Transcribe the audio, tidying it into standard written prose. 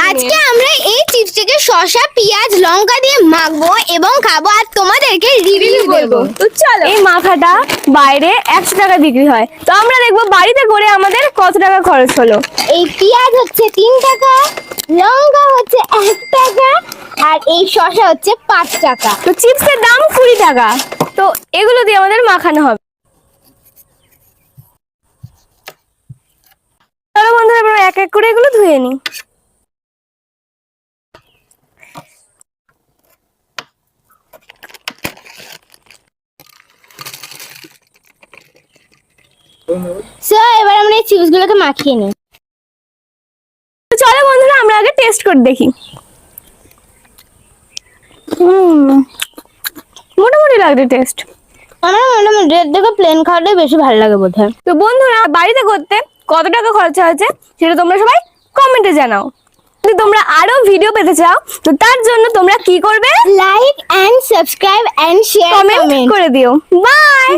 আজকে আমরা এই চিপসটাকে শসা পেঁয়াজ লঙ্কা দিয়ে মাখবো এবং খাবো আর তোমাদেরকে রিভিউ দেবো। তো চলো, এই মাখাটা বাইরে 100 টাকা বিক্রি হয়, তো আমরা দেখবো বাড়িতে করে আমাদের কত টাকা খরচ হলো। এই পেঁয়াজ হচ্ছে 3 টাকা, লঙ্কা হচ্ছে 1 টাকা আর এই শসা হচ্ছে 5 টাকা। তো চিপসের দাম 20 টাকা। তো এগুলো দিয়ে আমাদের মাখানো হবে। চলো বন্ধুরা, এবার এক এক করে এগুলো ধুয়ে নিই। সো এবার আমরা এই চিপসগুলোকে মাখিয়ে নিই। চলো বন্ধুরা, আমরা আগে টেস্ট করে দেখি। মোটামুটি লাগছে টেস্ট। আমার মোটামুটি এর থেকে প্লেন খাওয়াটাই বেশি ভালো লাগে বোধহয়। তো বন্ধুরা, বাড়িতে করতে কত টাকা খরচা হয়েছে সেটা তোমরা সবাই কমেন্টে জানাও। যদি তোমরা আরো ভিডিও পেতে চাও তো তার জন্য তোমরা কি করবে? Like and subscribe and share comment করে দিও। বাই।